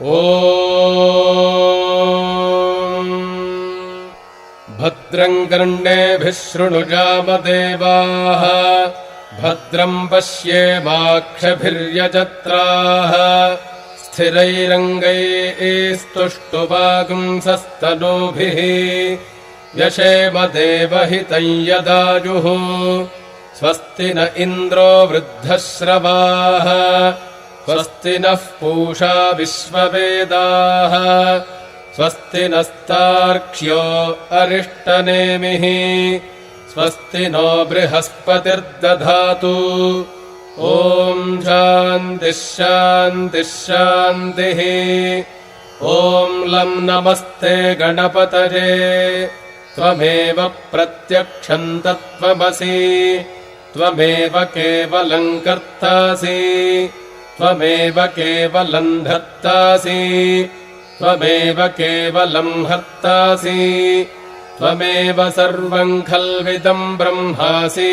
ॐ भद्रम् कर्णेभिः शृणुजामदेवाः भद्रम् पश्येमाक्षभिर्यजत्राः स्थिरैरङ्गैस्तुष्टुवागुंसस्तनूभिः व्यशेमदेवहितम् यदायुः स्वस्ति न इन्द्रो वृद्धश्रवाः स्वस्ति नः पूषा विश्ववेदाः स्वस्ति नस्तार्क्ष्यो अरिष्टनेमिः स्वस्ति नो बृहस्पतिर्दधातु ॐ शान्तिः शान्तिः शान्तिः ॐ लं नमस्ते गणपतये त्वमेव प्रत्यक्षम् तत्त्वमसि त्वमेव केवलम् कर्तासि त्वमेव केवलम् धर्तासि त्वमेव केवलम् हर्तासि त्वमेव सर्वम् खल्विदम् ब्रह्मासि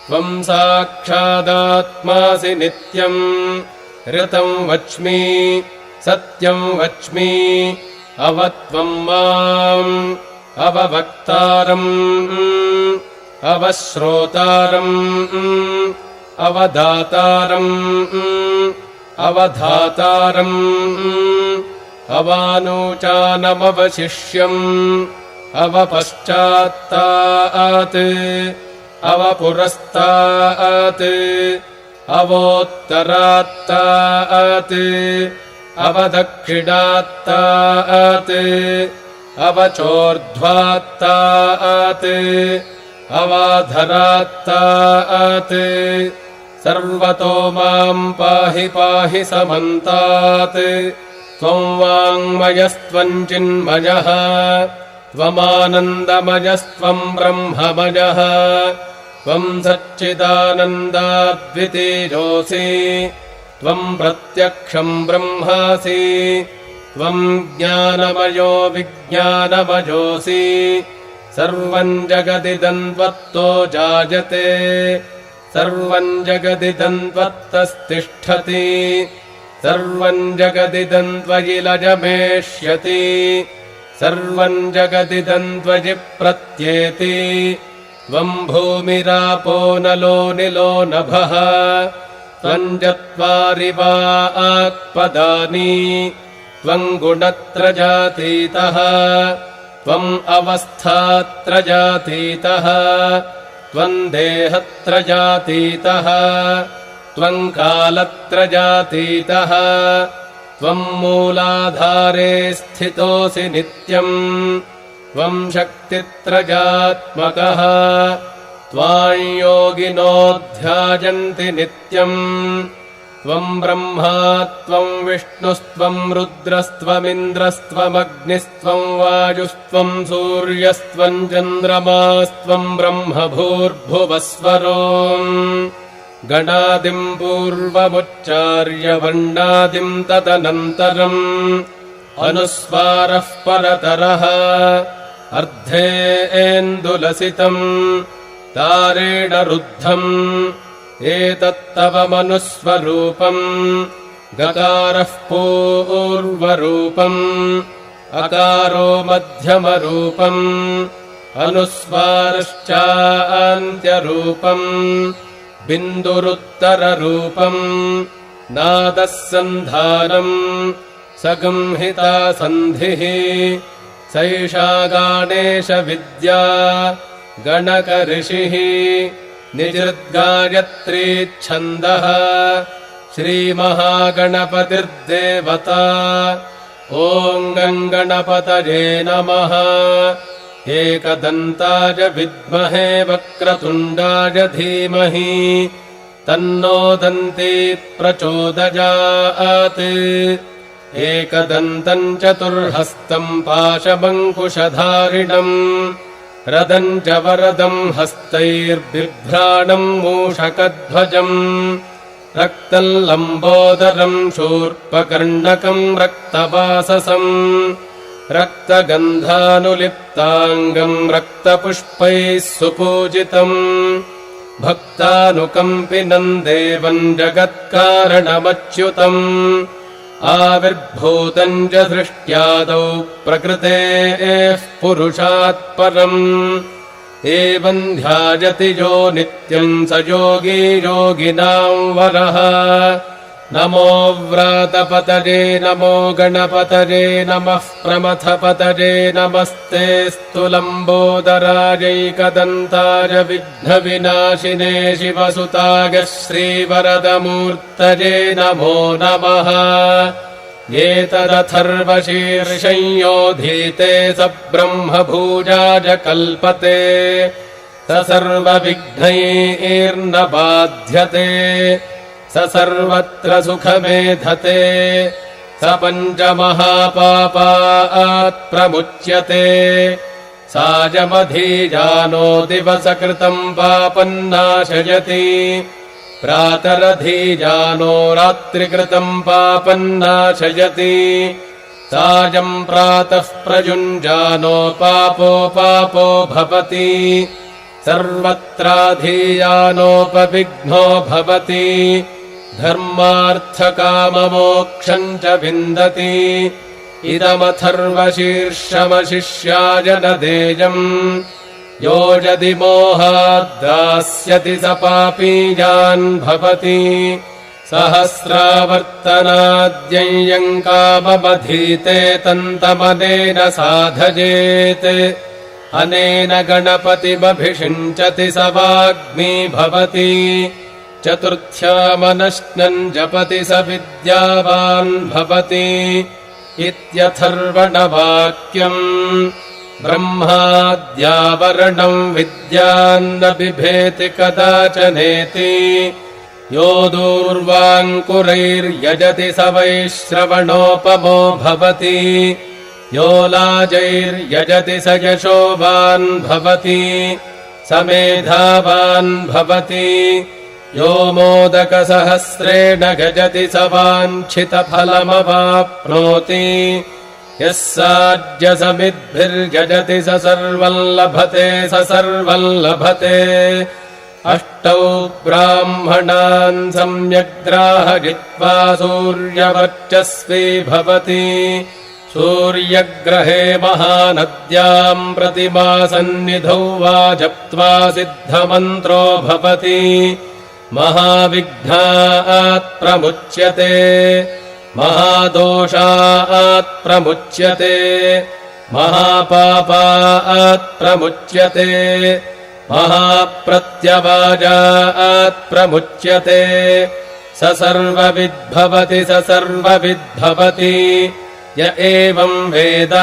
त्वम् साक्षादात्मासि नित्यम् ऋतम् वच्मि सत्यम् वच्मि अवत्वम् माम् अववक्तारम् अवश्रोतारम् अवदातारम् अवधातारम् अवानूचानमवशिष्यम् अवपश्चात्तात् अवपुरस्तात् अवोत्तरात्तात् अवदक्षिणात्तात् अवचोर्ध्वात्तात् अवाधरात्तात् सर्वतो माम् पाहि पाहि समन्तात् त्वम् वाङ्मयस्त्वम् चिन्मयः त्वमानन्दमयस्त्वम् ब्रह्ममयः त्वम् सच्चिदानन्दाद्वितीयोऽसि त्वम् प्रत्यक्षम् ब्रह्मासि त्वम् ज्ञानमयो विज्ञानमयोऽसि सर्वम् जगदिदम् त्वत्तो जायते सर्वम् जगदिदम् त्वत्तस्तिष्ठति सर्वम् जगदिदम् त्वयि लयमेष्यति सर्वम् जगदिदम् त्वयि प्रत्येति त्वम् भूमिरापो नलो निलो नभः त्वम् चत्वारि वाक्पदानि त्वम् गुणत्रयातीतः त्वम् अवस्थात्रयातीतः त्वम् देहत्रयातीतः त्वम् कालत्रयातीतः त्वम् मूलाधारे स्थितोऽसि नित्यम् त्वम् शक्तित्रयात्मकः त्वाम् योगिनो ध्यायन्ति नित्यम् त्वम् ब्रह्मा त्वम् विष्णुस्त्वम् रुद्रस्त्वमिन्द्रस्त्वमग्निस्त्वम् वायुस्त्वम् सूर्यस्त्वम् चन्द्रमास्त्वम् ब्रह्म भूर्भुवस्वरो गणादिम् पूर्वमुच्चार्य वर्णादिम् तदनन्तरम् अनुस्वारः परतरः अर्धेन्दुलसितम् तारेण रुद्धम् एतत्तव मनुस्वरूपम् गकारः पूर्वरूपम् अकारो मध्यमरूपम् अनुस्वारश्चान्त्यरूपम् बिन्दुरुत्तररूपम् नादः सन्धानम् सगंहिता सन्धिः सैषा गाणेश विद्या गणकऋषिः निजृद्गायत्री छन्दः श्रीमहागणपतिर्देवता ॐ गणपतये नमः एकदन्ताय विद्महे वक्रतुण्डाय धीमहि तन्नो दन्ती प्रचोदयात् एकदन्तम् चतुर्हस्तम् पाशमङ्कुशधारिणम् रदम् च वरदम् हस्तैर्बिभ्राणम् मूषकध्वजम् रक्तम् लम्बोदरम् शूर्पकर्णकम् रक्तवाससम् रक्तगन्धानुलिप्ताङ्गम् रक्तपुष्पैः सुपूजितम् भक्तानुकम्पिनम् देवम् जगत्कारणमच्युतम् आविर्भूतम् च सृष्ट्यादौ प्रकृतेः पुरुषात् परम् एवम् ध्यायति यो नित्यम् स योगी योगिनाम् वरः नमो व्रातपतये नमो गणपतये नमः प्रमथपतये नमस्तेऽस्तु लम्बोदरायैकदन्ताय विघ्नविनाशिने शिवसुताय श्रीवरदमूर्तये नमो नमः एतदथर्वशीर्षंयोधीते स ब्रह्मभूजाय कल्पते स सर्वविघ्नैर्न बाध्यते स सर्वत्र सुखमेधते स पञ्चमहापापात् प्रमुच्यते सायमधीजानो दिवसकृतम् पापम् नाशयति प्रातरधीजानो रात्रिकृतम् पापम् नाशयति सायम् प्रातः प्रयुञ्जानो पापो भवति सर्वत्राधीयानोपविघ्नो भवति धर्मार्थकाममोक्षम् च विन्दति इदमथर्वशीर्षमशिष्याय न देयम् यो यदि मोहाद्दास्यति स पापीयान् भवति सहस्रावर्तनाद्यञ्यम् काममधीते तन्तमनेन साधयेत् अनेन गणपतिमभिषिञ्चति स वाग्मी भवति चतुर्थ्यामनश्नम् जपति स विद्यावान् भवति इत्यथर्वणवाक्यम् ब्रह्माद्यावरणम् विद्यान्न बिभेति कदाचनेति यो दूर्वाङ्कुरैर्यजति स वैश्रवणोपमो भवति यो लाजैर्यजति स यशोवान् भवति स मेधावान् भवति यो मोदकसहस्रेण गजति स वाञ्छितफलमवाप्नोति यः साज्यसमिद्भिर्यजति स सर्वम् लभते स सर्वम् लभते अष्टौ ब्राह्मणान् सम्यग्राहयित्वा सूर्यवर्चस्वी भवति सूर्यग्रहे महानद्याम् प्रतिमासन्निधौ वा जप्त्वा सिद्धमन्त्रो भवति महाविघ्नात् प्रमुच्यते महादोषात् प्रमुच्यते महापापात् प्रमुच्यते महाप्रत्यवाजात् प्रमुच्यते स सर्वविद्भवति स सर्वविद्भवति य एवम् वेद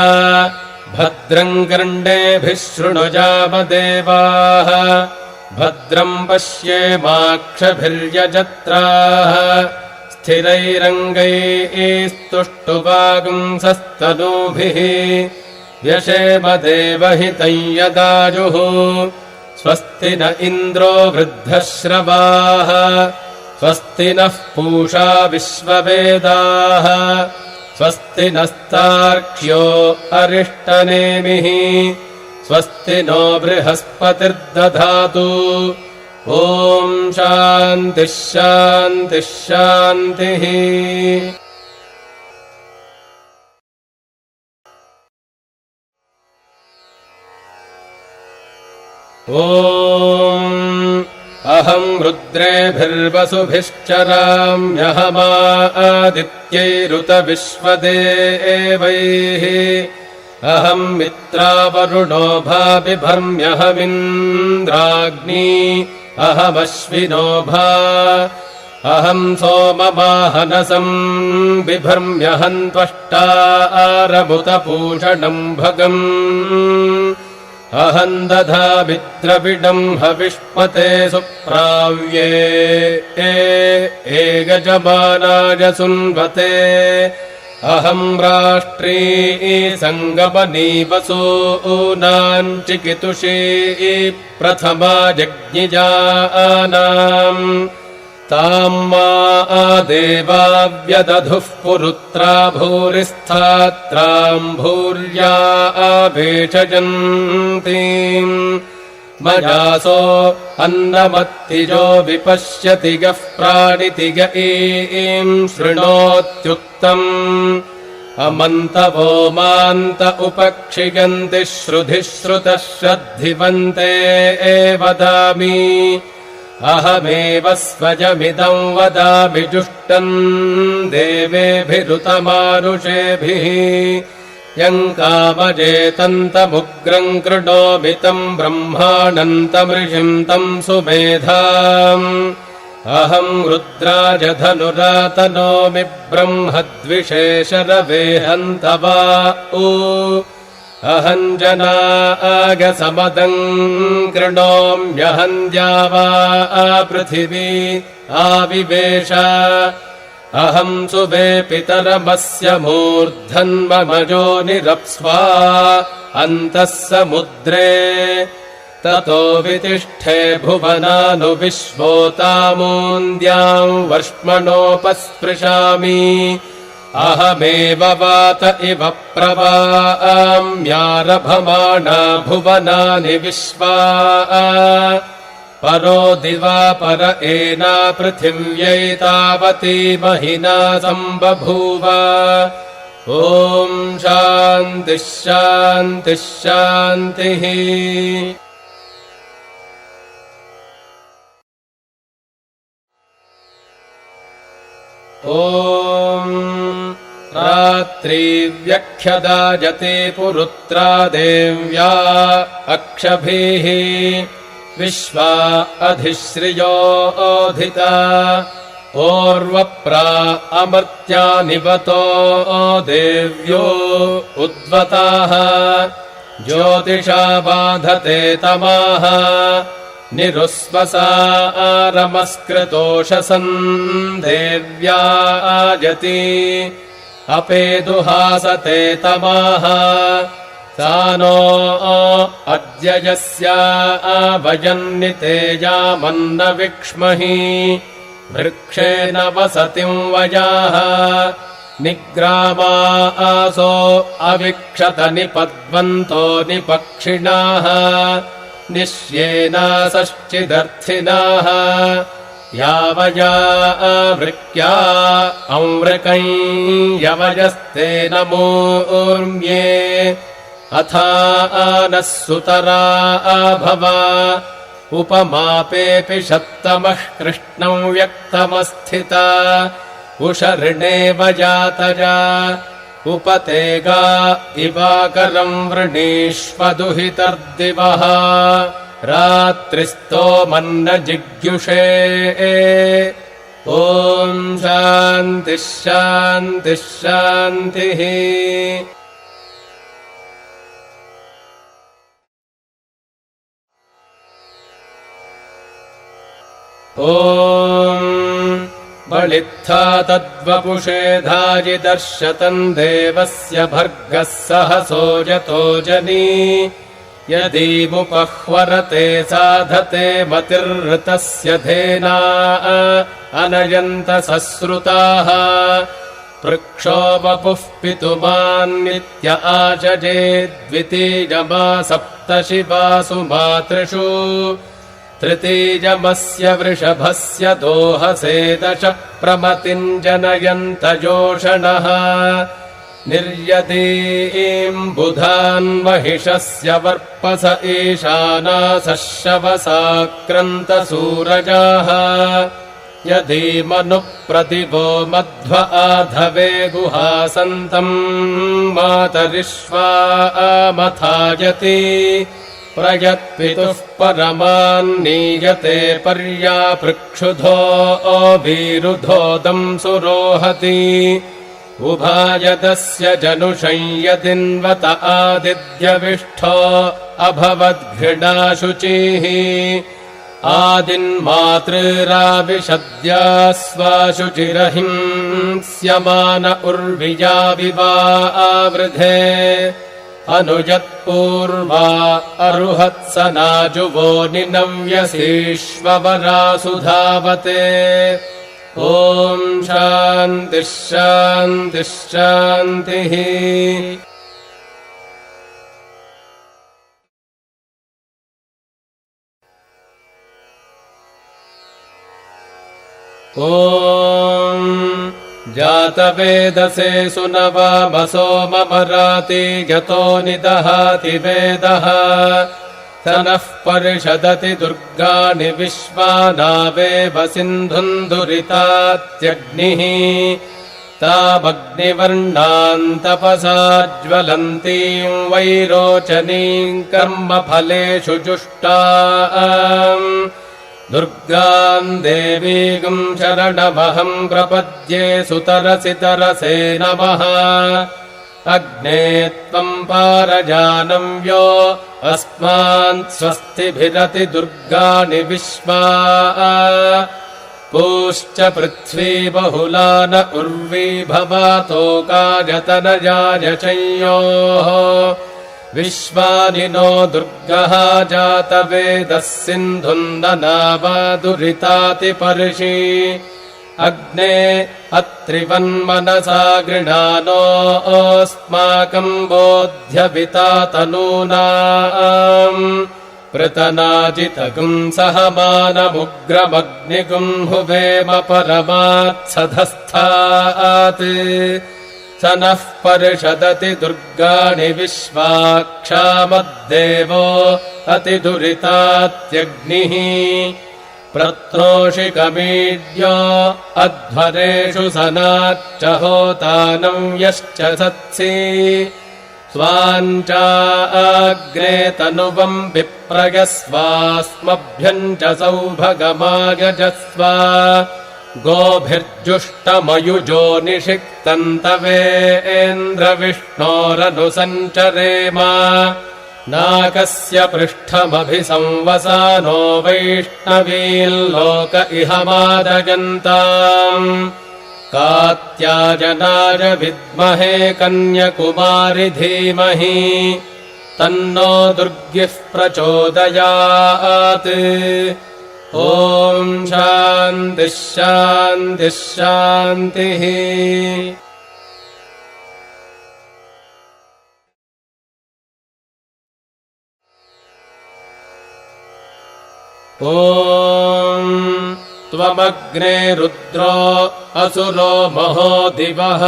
भद्रम् कर्णेभिः शृणुयामदेवाः भद्रम् पश्येमाक्षभिर्यजत्राः स्थिरैरङ्गैस्तुष्टुवागुंसस्तनूभिः व्यशेम देवहितम् यदायुः स्वस्ति न इन्द्रो वृद्धश्रवाः स्वस्ति नः पूषा विश्ववेदाः स्वस्ति नस्तार्क्ष्यो अरिष्टनेमिः स्वस्ति नो बृहस्पतिर्दधातु ॐ शान्तिः शान्तिः शान्तिः। ॐ अहम् रुद्रेभिर्वसुभिश्चराम्यहमादित्यैरुत विश्वदेवैः अहम् मित्रावरुणो भाबिभर्म्यहमिन्द्राग्नी अहमश्विनो भा अहम् सोममाहनसम् बिभर्म्यहम् त्वष्टा आरमुतपूषणम् भगम् अहम् दधामि द्रविडम् हविष्मते सुप्राव्ये गजमानाय सुन्वते अहम् राष्ट्री सङ्गमनी वसूनाम् चिकितुषी प्रथमा जज्ञिजानाम् ताम् मा देवाव्यदधुः पुरुत्रा भूरिस्थात्राम् भूर्या आभेषजन्तीम् मयासो अन्नमत्तिजो विपश्यति गः प्राणिति ग ईम् शृणोत्युक्तम् अमन्तवो मान्त उपक्षिगन्ति श्रुधिः श्रुतः श्रद्धिवन्ते वदामि अहमेव स्वयमिदम् वदामि जुष्टम् देवेभिरुतमानुषेभिः यम् कामजेतन्तमुग्रम् कृणोमि तम् ब्रह्माणन्तमृषिम् तम् सुमेधाम् अहम् रुद्राजधनुरातनोमि ब्रह्मद्विषेशरवेहन्तवा अहम् जनागसमदम् कृणोम्यहम् द्यावा पृथिवी आविवेश अहम् सुवे पितरमस्य मूर्धन्मम योनिरप्स्वा अन्तः समुद्रे ततो वितिष्ठे भुवनानुविश्वोतामून्द्याम् वर्ष्मणोपस्पृशामि अहमेव वात इव प्रवाम्यारभमाणा भुवनानि विश्वा परो दिवा पर एना पृथिव्यै तावती महिना सम्बभूव ॐ शान्तिः शान्तिः शान्तिः। ॐ रात्रि व्यख्यदायते पुरुत्रा देव्या अक्षभिः विश्वा अधिश्रियो ओधिता ओर्वप्रा अमर्त्या निवतो देव्यो उद्वताः ज्योतिषा बाधते तमाः निरुस्वसारमस्कृतोषसन् देव्या आजति अपेदुहासते तमाः सा नो अद्य यस्या वयन्नितेजामन्न विक्ष्महि वृक्षेण वसतिम् वयाः निग्रामा आसो अविक्षत निपद्वन्तो निपक्षिणाः निश्येनासश्चिदर्थिनाः यावया वृक्या अमृकम् यवयस्तेन मूर्म्ये अथा नः सुतरा भवा उपमापेऽपि शत्तमः कृष्णम् व्यक्तमस्थिता उषर्णेव जातया उपतेगा इवाकरम् वृणीष्वदुहितर्दिवः रात्रिस्तोमन्न जिग्युषे ॐ शान्तिः शान्तिः शान्तिः। ॐ बलित्था तद्वपुषे धाजिदर्शतम् देवस्य भर्गः सहसो यतो जनी यदीमुपह्वरते साधते मतिर्ऋतस्य धेना अनयन्त सश्रुताः पृक्षो वपुः पितुमान्नित्य आचजे द्वितीयमा सप्तशिवासु मातृषु तृतीयमस्य वृषभस्य दोहसे दश प्रमतिम् जनयन्त जोषणः निर्यतीम् बुधान् महिषस्य वर्पस ईशानासः शवसाक्रन्तसूरजाः यदीमनुप्रतिभो मध्व आधवे गुहासन्तम् मातरिष्वा मथायति प्रयत्पितुः परमान्नीयते पर्यापृक्षुधो अभिरुधोदम् सुरोहति उभायदस्य जनुषं यदिन्वत आदित्यविष्ठो अभवद्घृणाशुचिः आदिन्मातृराविशद्या स्वाशुचिरहिंस्यमान उर्विया विवा आवृधे अनुजत्पूर्वा अरुहत्सनाजुवो निनव्यसीष्ववरासु धावते ॐ शान्तिः शान्तिः शान्तिः। ॐ जातवेदसे सुनवामसो ममराति यतो निदहाति वेदः स नः परिषदति दुर्गाणि विश्वानावेव सिन्धुम् दुरितात्यग्निः तामग्निवर्णाम् तपसा ज्वलन्तीम् वैरोचनीम् कर्मफलेषु जुष्टाम् दुर्गाम् देवीम् शरणमहम् प्रपद्ये सुतरसि तरसे नमः अग्ने त्वम् पारजानम् यो अस्मान् स्वस्तिभिरति दुर्गाणि विश्वा पूश्च पृथ्वी बहुला न उर्वी भवातोकायतनयाय चयोः विश्वानि नो दुर्गः जातवेदः सिन्धुन्दनावादुरितातिपर्षि अग्ने अत्रिवन्मनसा गृणानोऽस्माकम् बोध्यविता तनूनाम् पृतनाजितगुम् सहमानमुग्रमग्निगुम् हुवेम परमात्सधस्थात् स नः परिषदति दुर्गाणि विश्वाक्षामद्देवो अतिदुरितात्यग्निः प्रत्रोषिकमीड्यो अध्वरेषु सनाच्च होतानम् यश्च सत्सि स्वाञ्चाग्रे तनुवम् विप्रयस्वास्मभ्यम् च सौभगमायजस्व गोभिर्जुष्टमयुजो निषिक्तन्तवेन्द्रविष्णोरनुसञ्चरेम नाकस्य पृष्ठमभिसंवसानो वैष्णवील्लोक इह मादयन्ताम् कात्यायनाय विद्महे कन्यकुमारि धीमहि तन्नो दुर्गिः प्रचोदयात् ॐ शान्तिः शान्तिः शान्तिः। ॐ त्वमग्ने रुद्रो असुरो महो दिवः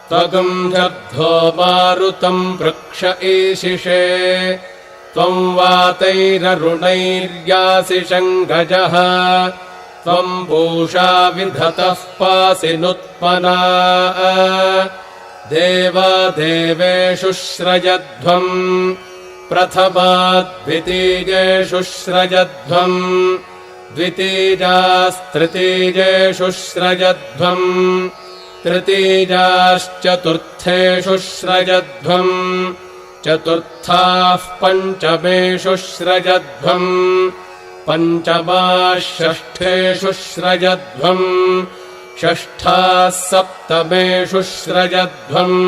त्वगुम् शर्धो मारुतम् वृक्ष ईशिषे त्वम् वातैररुणैर्यासि शङ्गजः त्वम् पूषा विधतः पासि नुत्मना देवादेवेषु श्रयध्वम् प्रथमाद्वितीयेषु श्रयध्वम् द्वितीयास्तृतीयेषु श्रयध्वम् तृतीयाश्चतुर्थेषु श्रयध्वम् चतुर्थाः पञ्चमेषु श्रयध्वम् पञ्चमाः षष्ठेषु श्रयध्वम् षष्ठाः सप्तमेषु श्रयध्वम्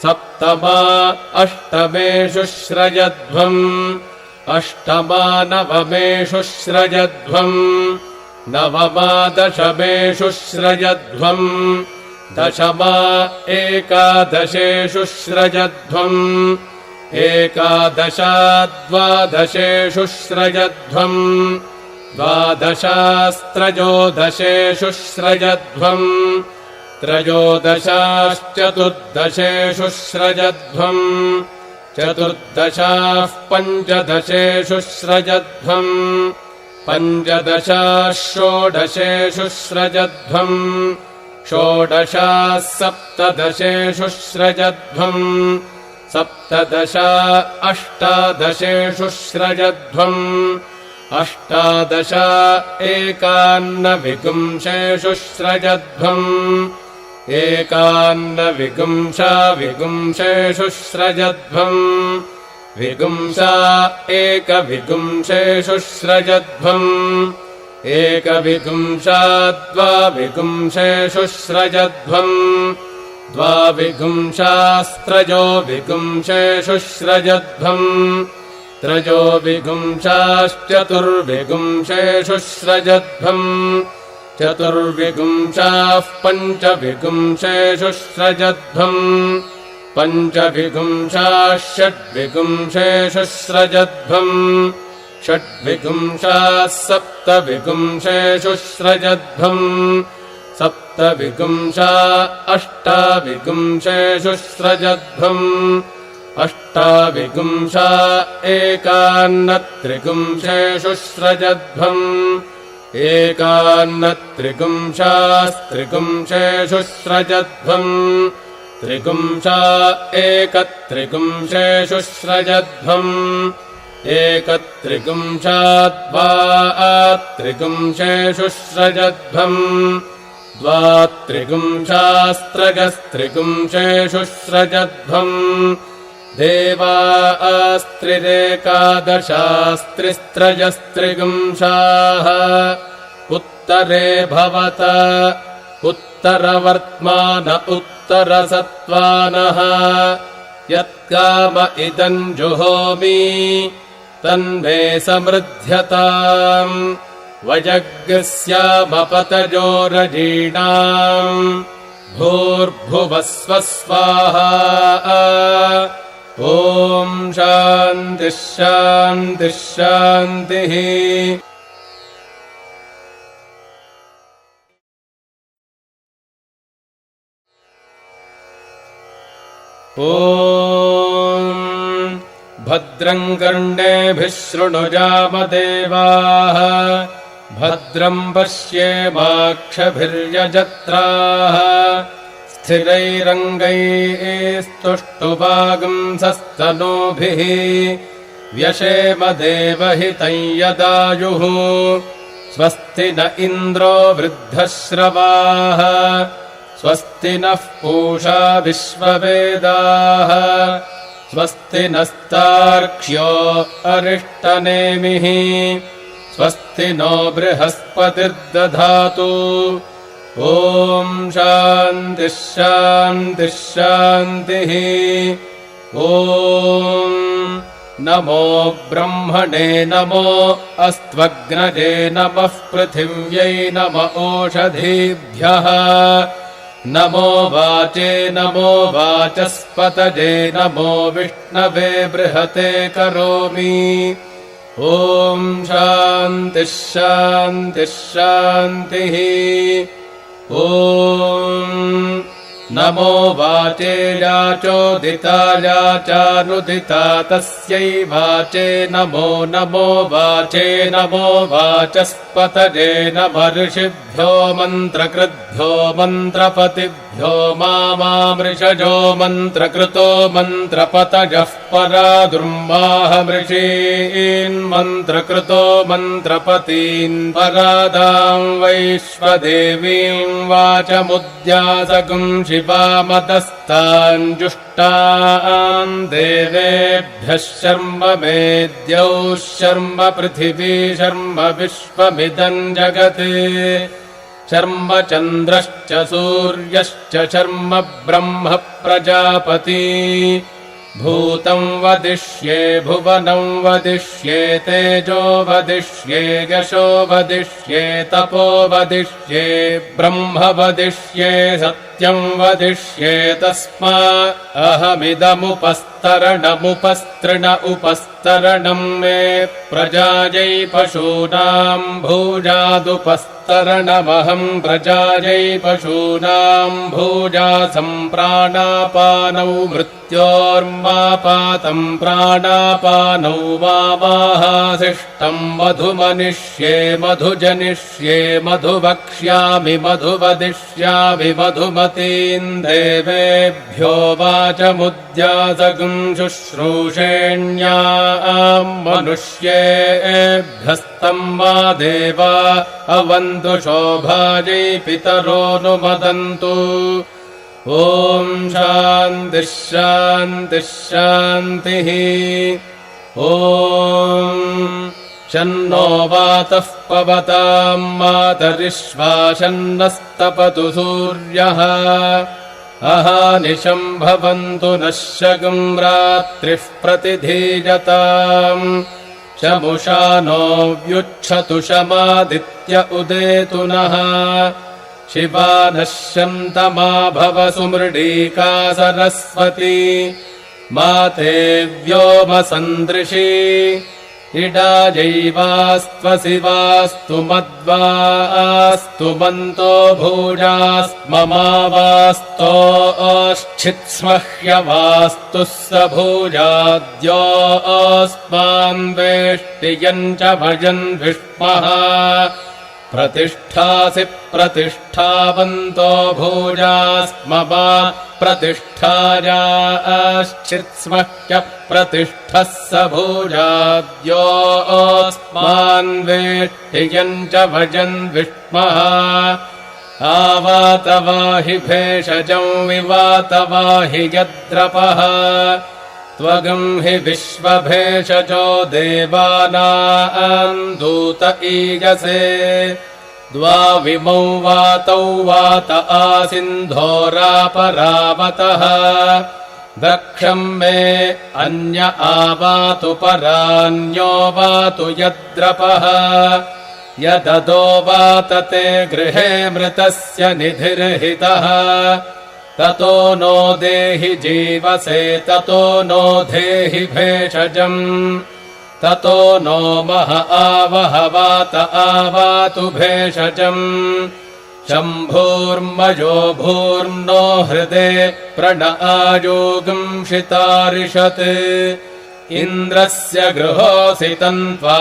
सप्तमा अष्टमेषु श्रयध्वम् अष्टमा नवमेषु श्रयध्वम् नवमा दशमेषु श्रयध्वम् दशमा एकादशेषु श्रयध्वम् एकादशा द्वादशेषु श्रयध्वम् द्वादशास्त्रयोदशेषु श्रयध्वम् त्रयोदशाश्चतुर्दशेषु श्रयध्वम् चतुर्दशाः पञ्चदशेषु श्रयध्वम् पञ्चदशाः षोडशेषु श्रयध्वम् षोडशाः सप्तदशेषु श्रयध्वम् सप्तदशा अष्टादशेषु श्रयध्वम् अष्टादशा एकान्नविपुंसेषु श्रयध्वम् एकान्नविपुंसा विपुंसेषु श्रयध्वम् विपुंसा एकविपुंसेषु श्रयध्वम् एकविपुंसा द्वाविपुंसेषु श्रयध्वम् द्वाविपुंसास्त्रयो विपुंसेषु श्रयध्वम् त्रयो विपुंसाश्चतुर्विपुंसेषु श्रयध्वम् चतुर्विपुंसाः पञ्चविपुंसेषु श्रयध्वम् पञ्चविपुंसाः षड्विपुंसेषु श्रयध्वम् षड्विगुंशाः सप्तविगुंशेषु स्रजध्वम् सप्तविगुंशा अष्टाविगुंशेषु स्रजध्वम् अष्टाविगुंशा एकान्नत्रिगुंशेषु स्रजध्वम् एकान्नत्रिगुंशास्त्रिगुंशेषु स्रजध्वम् त्रिगुंशा एकत्रिगुंशेषु स्रजध्वम् एकत्रिगुंशाद्वात्रिगुंशेषु स्रजध्वम् द्वात्रिगुंशास्त्रगस्त्रिगुंशेषु स्रजध्वम् देवास्त्रिरेकादशास्त्रिस्त्रजस्त्रिगुंशाः उत्तरे भवत उत्तरवर्त्मान उत्तरसत्त्वानः यत्काम इदम् जुहोमि तन्मे समृध्यताम् वजग्स्यामपतजो रजीणाम् भूर्भुवस्व स्वाहा ॐ शान्तिः शान्तिः शान्तिः। ॐ भद्रम् कर्णेभिः शृणुजामदेवाः भद्रम् पश्येमाक्षभिर्यजत्राः स्थिरैरङ्गैस्तुष्टुवागुंसस्तनूभिः व्यशेमदेवहितं यदायुः स्वस्ति न इन्द्रो वृद्धश्रवाः स्वस्ति नः पूषा विश्ववेदाः स्वस्ति नस्तार्क्ष्यो अरिष्टनेमिः स्वस्ति नो बृहस्पतिर्दधातु ॐ शान्तिः शान्तिः शान्तिः। ॐ नमो ब्रह्मणे नमो अस्त्वग्नजे नमः पृथिव्यै नम ओषधीभ्यः नमो वाचे नमो वाचस्पतये नमो विष्णवे बृहते करोमि। ॐ शान्तिः शान्तिः शान्तिः। ॐ नमो वाचे याचोदितायाचानुदिता तस्यै वाचे नमो नमो वाचे नमो वाचस्पतये नमः ऋषिभ्यो मन्त्रकृद्भ्यो मन्त्रपतिभ्यो मामामृषजो मन्त्रकृतो मन्त्रपतयः परा दुर्माहमृषीन् मन्त्रकृतो मन्त्रपतीन् परादाम् वैश्वदेवीम् वाचमुद्यासगुम् शिवामतस्तान् जुष्टान् देवेभ्यः शर्म मेद्यौ शर्म पृथिवी शर्म विश्वमिदम् जगत् शर्म चन्द्रश्च सूर्यश्च शर्म ब्रह्म प्रजापति भूतम् वदिष्ये भुवनम् वदिष्ये तेजो वदिष्ये यशो वदिष्ये तपो वदिष्ये ब्रह्म वदिष्ये सत्यम् वदिष्ये तस्मा अहमिदमुपस्तरणमुपस्तृण उपस्तरणम् मे प्रजायै पशूनाम् भूजादुपस्तरणमहम् प्रजायै पशूनाम् भूजासम् प्राणापानौ मृत्योर्मापातम् प्राणापानौ वामाहासिष्टम् मधुमनिष्ये मधुजनिष्ये मधुवक्ष्यामि मधुवदिष्यामि मधुमतीम् देवेभ्यो वाचमुद्यासगुम् शुश्रूषेण्याम् मनुष्येभ्यस्तम् मा देवा अवन्तु शोभायै पितरोऽनुमदन्तु। ॐ शान्तिः शान्तिः शान्तिः। ॐ शन्नो वातः पवताम् मातरिश्वा शन्नस्तपतु सूर्यः अहानिशम् भवन्तु नः शगुम् रात्रिः प्रतिधीयताम् शमुषा नो व्युच्छतु शमादित्य उदेतु नः शिवा नश्यन्तमा भव सुमृडीका सरस्वती माते व्योमसन्दृशी इडायैवास्त्वसि वास्तु मद्वास्तु मन्तो भूजास्ममावास्तोश्चित्स्मह्यवास्तु स भूजाद्योऽस्मान् वेष्टियम् च भजन् विष्मः प्रतिष्ठासि प्रतिष्ठावन्तो भूजास्ममा प्रतिष्ठायाश्चित्स्मह्य प्रतिष्ठः स भूजाद्योऽस्मान् वेष्टियम् च भजन् विष्मः आवातवाहि भेषजं विवातवाहि यद्रपः त्वगं हि विश्वभेषजो देवानां दूत ईयसे द्वाविमौ वातौ वात आसिन्धोरापरावतः दक्षं मे अन्य आवातु परान्यो वातु यद्रपः यददो वातते गृहे मृतस्य निधिर्हितः ततो नो देहि जीवसे ततो नो देहि भेषजम् ततो नो मह आवह वात आवातु भेषजम् शम्भूर्मयो भूर्नो हृदे प्रण आयोगुंशितारिषत् इन्द्रस्य गृहोऽसि तन्त्वा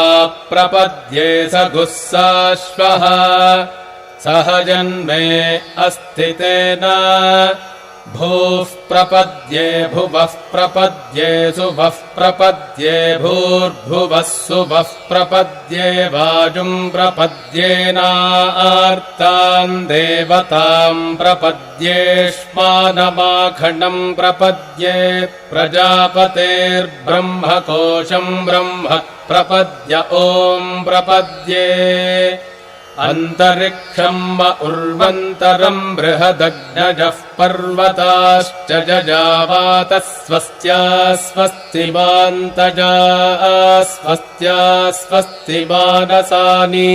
प्रपद्ये स गुस्साश्वः सहजन्मे अस्ति तेन भूः प्रपद्ये भुवः प्रपद्ये सुवः प्रपद्ये भूर्भुवः सुवः प्रपद्ये वाजुम् प्रपद्येनार्तान् देवताम् प्रपद्येष्मानमाखण्डम् प्रपद्ये प्रजापतेर्ब्रह्मकोशम् ब्रह्म प्रपद्य ॐ प्रपद्ये अन्तरिक्षम् उर्वन्तरम् बृहदग्नजः पर्वताश्च जजावातः स्वस्त्या स्वस्तिमान्तजा स्वस्त्या स्वस्तिमानसानि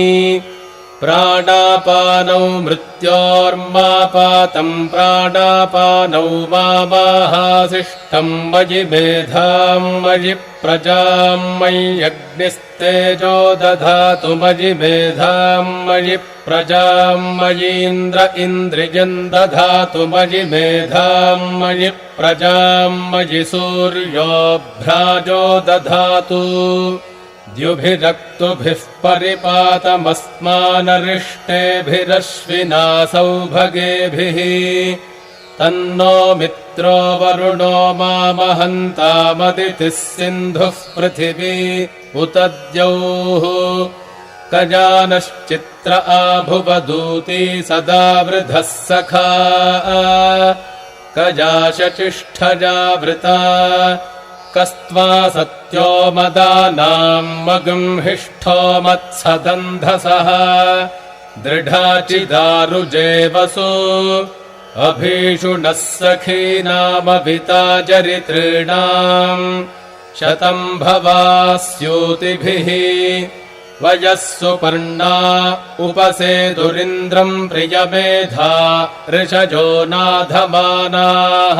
प्राणापानौ मृत्योर्मापातम् प्राणापानौ मामाहासिष्ठम् मयि मेधाम् मयि प्रजाम् मय्यग्निस्तेजो दधातु मयि मेधाम् मयि प्रजाम् मयीन्द्र इन्द्रियम् दधातु मयि मेधाम् मयि प्रजाम् मयि सूर्यो भ्राजो दधातु द्युभिरक्तुभिः परिपातमस्मानरिष्टेभिरश्विना सौभगेभिः तन्नो मित्रो वरुणो मामहन्तामदितिः सिन्धुः पृथिवी उत द्यौः कजानश्चित्र आभुवदूती सदा वृधः सखा कजाशचिष्ठजावृता कस्त्वा सत्यो मदानाम् मगुंहिष्ठो मत्सदन्धसः दृढाचिदारुजेवसु अभीषुणः सखीनामभिता चरितॄणाम् शतम् भवास्यूतिभिः वयः सुपर्णा उपसेतुरिन्द्रम् प्रियमेधा ऋषजो नाधमानाः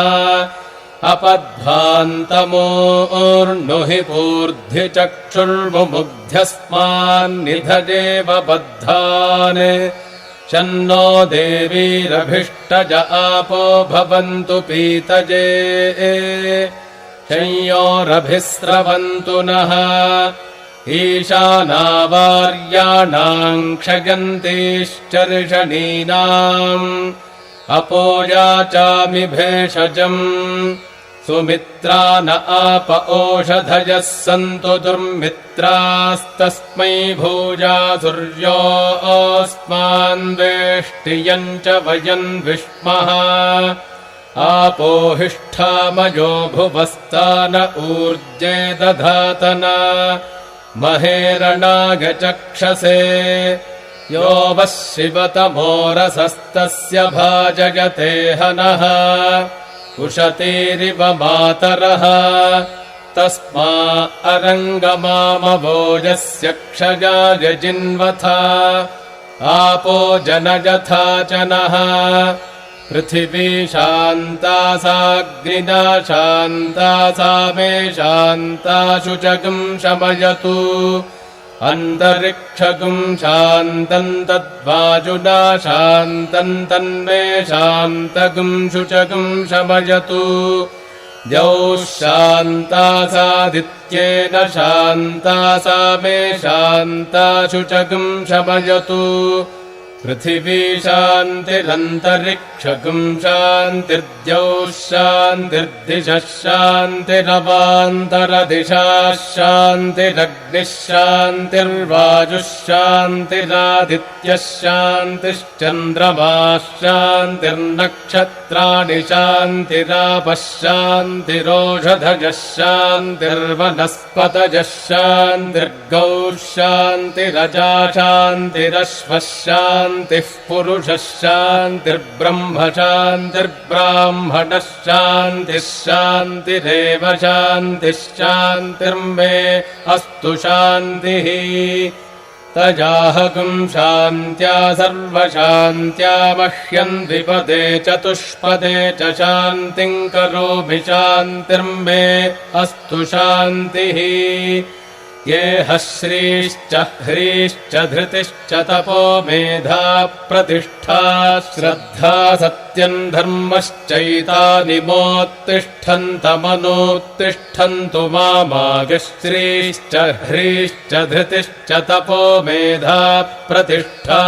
अपध्वान्तमोर्नुहि पूर्धि चक्षुर्मुमुग्ध्यस्मान्निधजेव बद्धान् शन्नो देवीरभिष्टज आपो भवन्तु पीतजे शंयोरभिस्रवन्तु नः ईशानावार्याणाम् क्षयन्तीश्चर्षणीनाम् अपोयाचामि भेषजम् सुमित्रा न आप ओषधयः सन्तु दुर्मित्रास्तस्मै भूजा सूर्योऽस्मान् वेष्टियम् च वयम् विष्मः आपोहिष्ठामयो भुवस्तान ऊर्जे दधातन महेरणागचक्षसे यो वः शिवतमोरसस्तस्य भाजयते हनः उशतीरिव मातरः तस्मा अरङ्गमामवोजस्य क्षयाय जिन्वथा आपो जनयथा च नः पृथिवी शान्ता साग्निना शान्ता सा मे शान्ता शुचगं शमयतु अन्तरिक्षगं शान्तम् तद्वायुना शान्तम् तन्मे शान्तगं शुचगं शमयतु द्यौः शान्ता सादित्येन शान्ता सा मे शान्ता शुचगं शमयतु पृथिवी शान्तिरन्तरिक्षगं शान्तिर्द्यौः शान्तिर्दिशः शान्तिरवान्तरदिशाः शान्तिरग्निः शान्तिर्वायुः शान्तिरादित्यः शान्तिश्चन्द्रमाः शान्तिर्नक्षत्राणि शान्तिरापः शान्तिरोषधयः शान्तिर्वनस्पतयः शान्तिर्गौः शान्तिरजा शान्तिरश्वः शान्तिः पुरुषः शान्तिर्ब्रह्म शान्तिर्ब्राह्मणः शान्तिः शान्तिरेव शान्तिः शान्तिर्मे अस्तु शान्तिः तजाहकं शान्त्या सर्वशान्त्या मह्यं द्विपदे चतुष्पदे च शान्तिं करोमि शान्तिर्मे अस्तु शान्तिः ये श्रीश्च ह्रीश्च धृतिश्च तपो मेधा प्रतिष्ठा श्रद्धा सत्यं धर्मश्चैतानि मोत्तिष्ठन्तमनोत्तिष्ठन्तु मामागश्रीश्च ह्रीश्च धृतिश्च तपो मेधा प्रतिष्ठा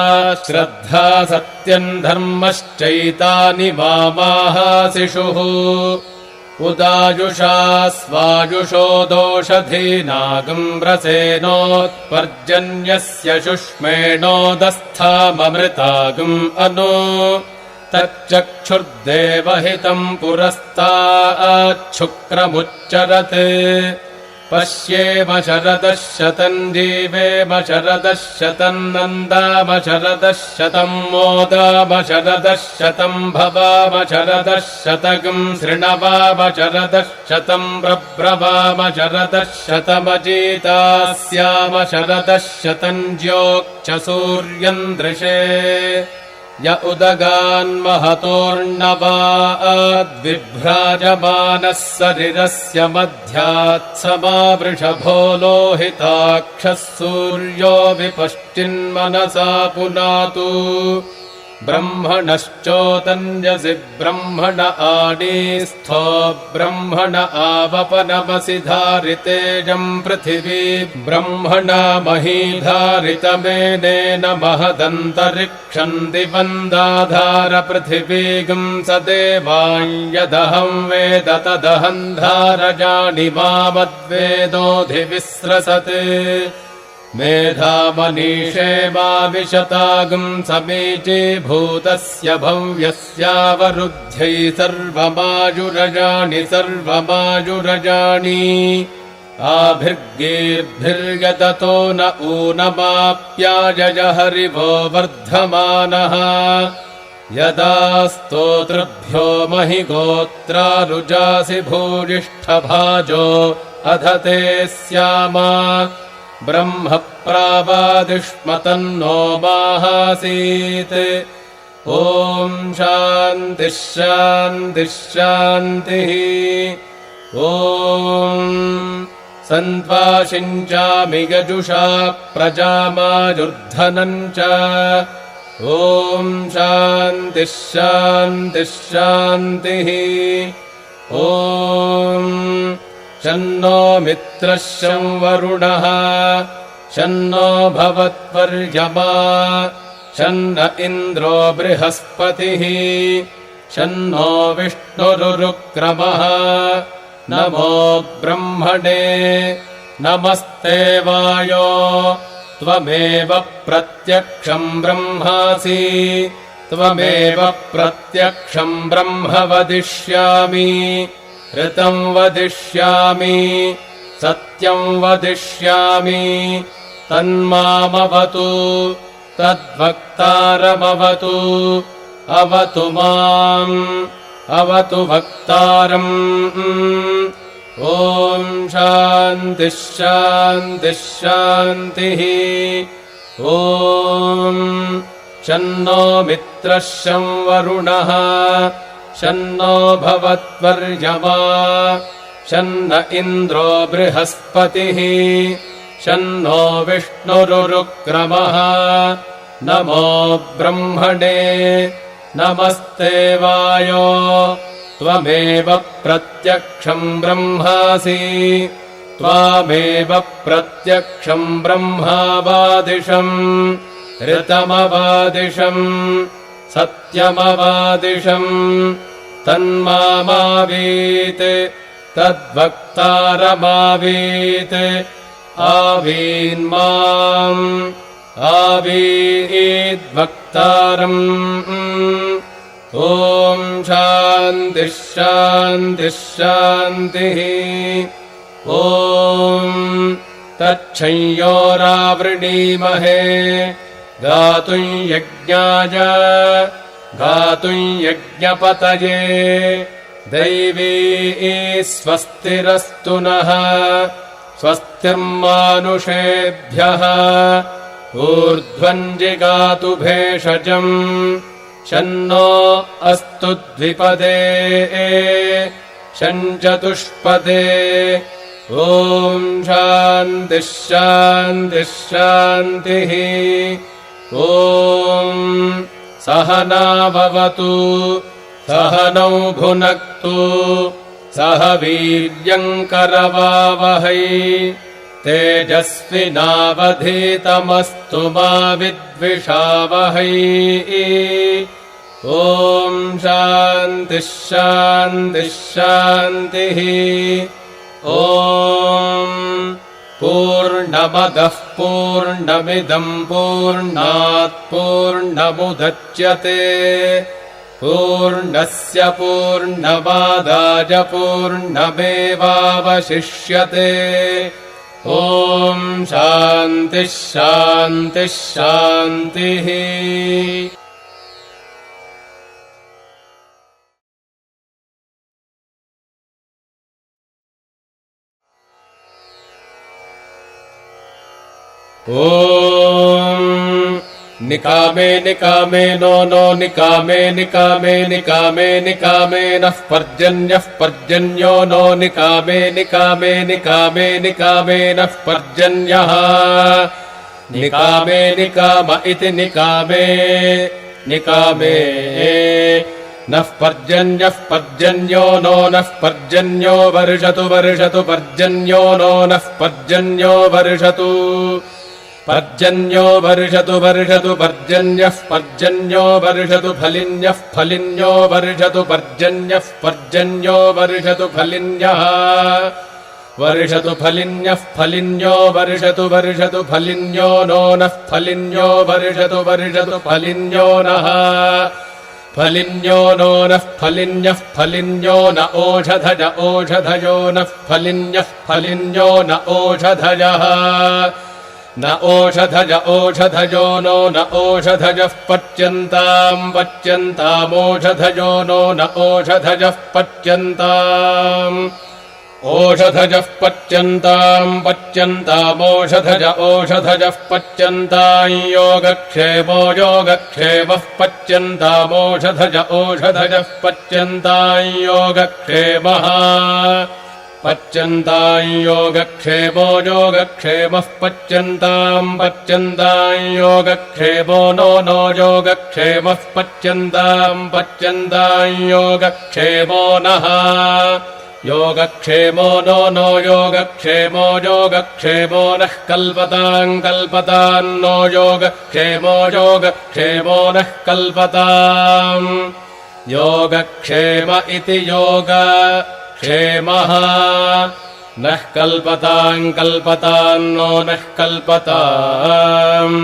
श्रद्धा सत्यं धर्मश्चैतानि मामाहासिषुः उदायुषा स्वायुषो दोषधीनागं रसेनोत्पर्जन्यस्य शुष्मेणोदस्थाममृतागम् अनु तच्चक्षुर्देवहितं पुरस्ताच्छुक्रमुच्चरत् पश्येम शरदः शतं जीवेम शरदः शतं नन्दाम शरदः शतं मोदाम शरदः शतं भवाम शरदः शतकं शृणवाम शरदः शतं प्रब्रवाम शरदः शतमजीतास्याम शरदः शतं ज्योक्षसूर्यं दृशे य उदगान्महतोर्णवाद्विभ्राजमानः शरीरस्य मध्यात् समावृषभो लोहिताक्षः सूर्यो विपश्चिन्मनसा पुनातु ब्रह्मणश्चोतन्यसि ब्रह्मण आनीस्थो ब्रह्मण आवपनमसि धारितेजम् पृथिवी ब्रह्मणा महीधारितमेनेन महदन्तरिक्षम् दिवन्दाधार पृथिवीगं स देवान् यदहं वेद तदहं धारजानि मामद्वेदोऽधिविस्रसत् मेधामनीषे माविशतागं समीचीभूतस्य भव्यस्यावरुध्यै सर्वमायुरजानि सर्वमायुरजानि आभिर्गीर्भिर्यततो न ऊनमाप्यायय हरिवो वर्धमानः यदा स्तोतृभ्यो महि गोत्रारुजासि भूयिष्ठभाजो अधते स्यामा ब्रह्म प्रावादिष्मतन्नो माहासीत् ॐ शान्तिः शान्तिः शान्तिः ॐ सन्त्वाशिञ्चामि यजुषा प्रजामायुर्धनम् च ॐ शान्तिः शान्तिः शान्तिः ॐ शन्नो मित्रः शं वरुणः शन्नो भवत्वर्यमा शन्न इन्द्रो बृहस्पतिः शन्नो विष्णुरुरुक्रमः नमो ब्रह्मणे नमस्ते वायो त्वमेव प्रत्यक्षम् ब्रह्मासि त्वमेव प्रत्यक्षम् ब्रह्म वदिष्यामि ऋतम् वदिष्यामि सत्यम् वदिष्यामि तन्मामवतु तद्वक्तारमवतु अवतु माम् अवतु वक्तारम् ॐ शान्तिः शान्तिः शान्तिः ॐ शन्नो मित्रः शं वरुणः शन्नो भवत्वर्यमा शन्न इन्द्रो बृहस्पतिः शन्नो विष्णुरुरुक्रमः नमो ब्रह्मणे नमस्ते वायो त्वमेव प्रत्यक्षम् ब्रह्मासि त्वामेव प्रत्यक्षम् ब्रह्मावादिशम् ऋतमवादिशम् सत्यमवादिशम् तन्मामावीत् तद्वक्तारमावीत् आवीन्माम् आवीद्वक्तारम् ॐ शान्तिः शान्तिः शान्तिः ॐ तच्छंयोरावृणीमहे गातुम् यज्ञाय गातुम् यज्ञपतये दैवी स्वस्तिरस्तु नः स्वस्तिर्मानुषेभ्यः ऊर्ध्वम् जिगातु भेषजम् शन्नो अस्तु द्विपदे शञ्चतुष्पदे ॐ शान्तिः शान्तिः शान्तिः ॐ सहना भवतु सहनौ भुनक्तु सह वीर्यम् करवावहै तेजस्विनावधीतमस्तु मा विद्विषावहै ॐ शान्तिः शान्तिः शान्तिः ॐ पूर्णमदः पूर्णमिदम् पूर्णात् पूर्णमुदच्यते पूर्णस्य पूर्णमादाय पूर्णमेवावशिष्यते ॐ शान्तिः शान्तिः शान्तिः ॐ निकामे निकामे नो नो निकामे निकामे निकामे निकामे नः पर्जन्यः पर्जन्यो नो निकामे निकामे निकामे निकामे नः पर्जन्यः निकामे निकाम इति निकामे निकामे नः पर्जन्यः पर्जन्यो नो नः पर्जन्यो वर्षतु वर्षतु पर्जन्यो नो नः पर्जन्यो वर्षतु पर्जन्यो वर्षतु वर्षतु पर्जन्यः पर्जन्यो वर्षतु फलिन्यः फलिन्यो वर्षतु पर्जन्यः पर्जन्यो वर्षतु फलिन्यः वर्षतु फलिन्यः फलिन्यो वर्षतु वर्षतु फलिन्यो नो नः फलिन्यो वर्षतु वर्षतु फलिन्यो नः फलिन्यो नो नः फलिन्यः फलिन्यो न ओषधज ओषधयो नः फलिन्यः फलिन्यो न ओषधयः न ओषधज ओषधयो नो न ओषधजः पच्यन्ताम् पच्यन्तामोषधयो नो न ओषधजः पच्यन्ताम् ओषधजः पच्यन्ताम् पच्यन्तामोषधज ओषधजः पच्यन्ताम् योगक्षेमो योगक्षेमः पच्यन्तामोषधज ओषधजः पच्यन्ताम् योगक्षेमः पच्यन्ताम् योगक्षेमो योगक्षेमः पच्यन्ताम् पच्यन्ताम् योगक्षेमो नो नो योगक्षेमः पच्यन्ताम् पच्यन्ताम् योगक्षेमो नः योगक्षेमो नो नो योगक्षेमो योगक्षेमो नः कल्पताम् कल्पताम् नो योगक्षेमो योगक्षेमो नः कल्पताम् योगक्षेम इति योगक्षेमः नः कल्पताम् कल्पताम् नो नः कल्पताम्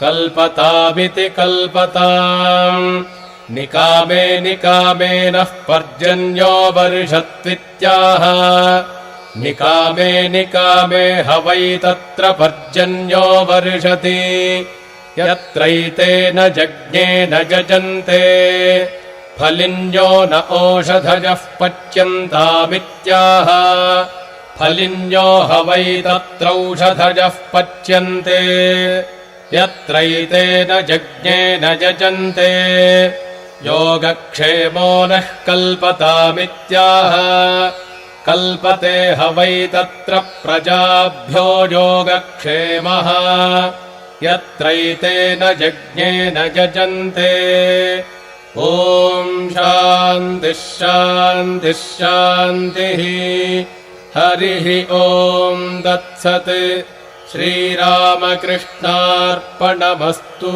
कल्पतामिति कल्पताम् निकामे निकामे नः पर्जन्यो वर्षत्वित्याह निकामे निकामे हवै तत्र पर्जन्यो वर्षति यत्रैते न जज्ञे न जजन्ते फलिन्यो न ओषधजः पच्यन्तामित्याह फलिन्यो हवै तत्रौषधजः पच्यन्ते यत्रैतेन यज्ञेन यजन्ते योगक्षेमो नः कल्पतामित्याह कल्पते ह वै तत्र प्रजाभ्यो योगक्षेमः यत्रैतेन यज्ञेन यजन्ते। ॐ शान्तिः शान्तिः शान्तिः। हरिः ॐ तत्सत्। श्रीरामकृष्णार्पणमस्तु।